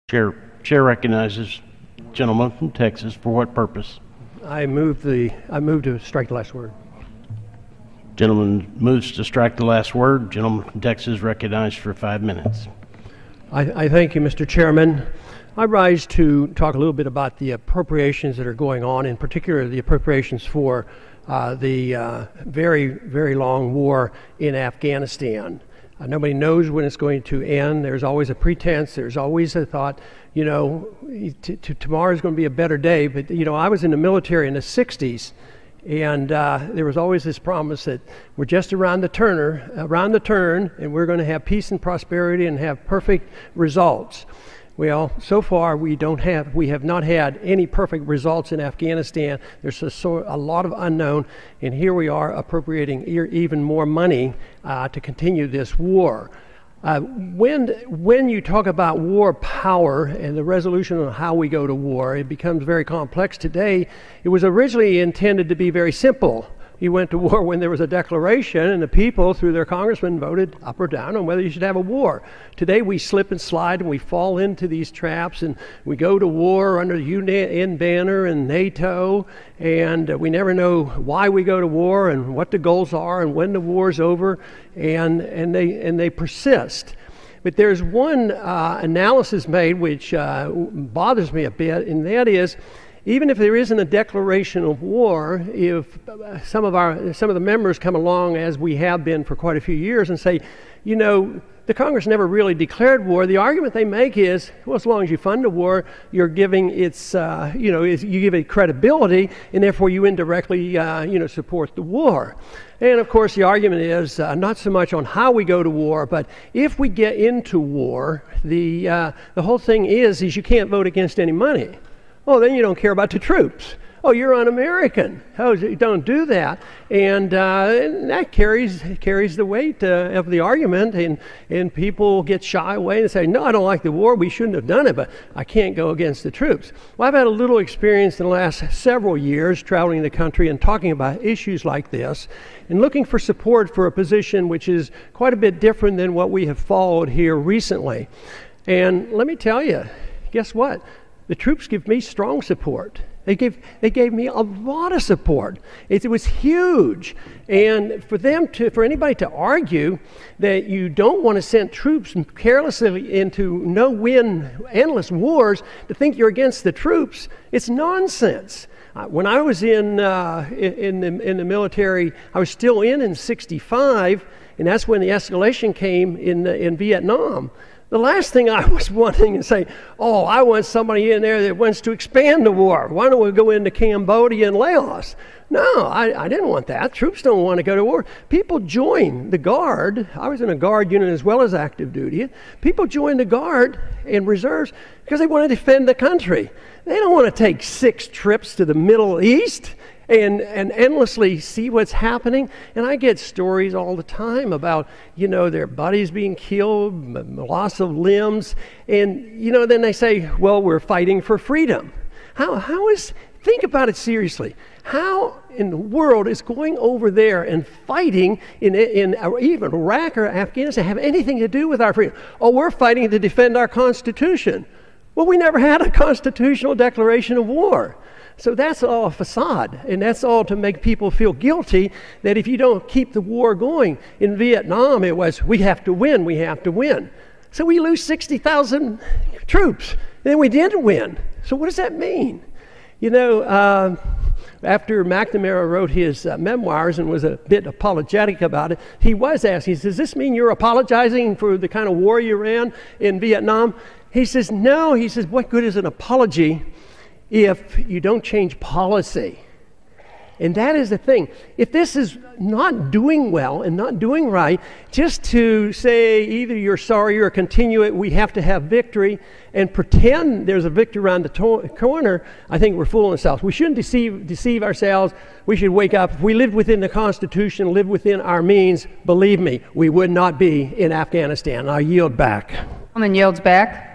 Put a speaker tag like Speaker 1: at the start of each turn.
Speaker 1: Chair recognizes gentleman from Texas. For what purpose?
Speaker 2: I move to strike the last word.
Speaker 1: Gentleman moves to strike the last word. Gentleman from Texas recognized for 5 minutes.
Speaker 2: I thank you, Mr. Chairman. I rise to talk a little bit about the appropriations that are going on, in particular the appropriations for the very, very long war in Afghanistan. Nobody knows when it's going to end. There's always a pretense. There's always a thought, tomorrow's going to be a better day. But, I was in the military in the 60s, and there was always this promise that we're just around the turn, and we're going to have peace and prosperity and have perfect results. Well, so far we have not had any perfect results in Afghanistan. There's a lot of unknown, and here we are appropriating even more money to continue this war. When you talk about war power and the resolution on how we go to war, it becomes very complex. Today, it was originally intended to be very simple. You went to war when there was a declaration, and the people, through their congressmen, voted up or down on whether you should have a war. Today, we slip and slide, and we fall into these traps, and we go to war under the UN banner and NATO, and we never know why we go to war and what the goals are and when the war's over, and they persist. But there's one analysis made which bothers me a bit, and that is, even if there isn't a declaration of war, if some of the members come along, as we have been for quite a few years, and say, the Congress never really declared war, the argument they make is, well, as long as you fund a war, you're giving you give it credibility, and therefore you indirectly, support the war. And of course, the argument is not so much on how we go to war, but if we get into war, the whole thing is you can't vote against any money. Well, then you don't care about the troops. Oh, you're un-American. Oh, you don't do that. And that carries the weight of the argument, and people get shy away and say, no, I don't like the war. We shouldn't have done it, but I can't go against the troops. Well, I've had a little experience in the last several years traveling the country and talking about issues like this and looking for support for a position which is quite a bit different than what we have followed here recently. And let me tell you, guess what? The troops give me strong support. They gave me a lot of support. It was huge. And for anybody to argue that you don't want to send troops carelessly into no-win, endless wars, to think you're against the troops, it's nonsense. When I was in the military, I was still in '65, and that's when the escalation came in Vietnam. The last thing I was wanting to say, I want somebody in there that wants to expand the war. Why don't we go into Cambodia and Laos? No, I didn't want that. Troops don't want to go to war. People join the Guard. I was in a Guard unit as well as active duty. People join the Guard and reserves because they want to defend the country. They don't want to take 6 trips to the Middle East and endlessly see what's happening. And I get stories all the time about, their buddies being killed, loss of limbs, and, then they say, well, we're fighting for freedom. Think about it seriously. How in the world is going over there and fighting in even Iraq or Afghanistan have anything to do with our freedom? Oh, we're fighting to defend our Constitution. Well, we never had a constitutional declaration of war. So that's all a facade, and that's all to make people feel guilty that if you don't keep the war going. In Vietnam, it was, we have to win, we have to win. So we lose 60,000 troops, and then we didn't win. So what does that mean? After McNamara wrote his memoirs and was a bit apologetic about it, he was asked, he says, does this mean you're apologizing for the kind of war you ran in Vietnam? He says, no. He says, what good is an apology if you don't change policy? And that is the thing. If this is not doing well and not doing right, just to say either you're sorry or continue it, we have to have victory, and pretend there's a victory around the corner, I think we're fooling ourselves. We shouldn't deceive ourselves. We should wake up. If we lived within the Constitution, lived within our means, believe me, we would not be in Afghanistan. I yield back.
Speaker 3: Woman yields back.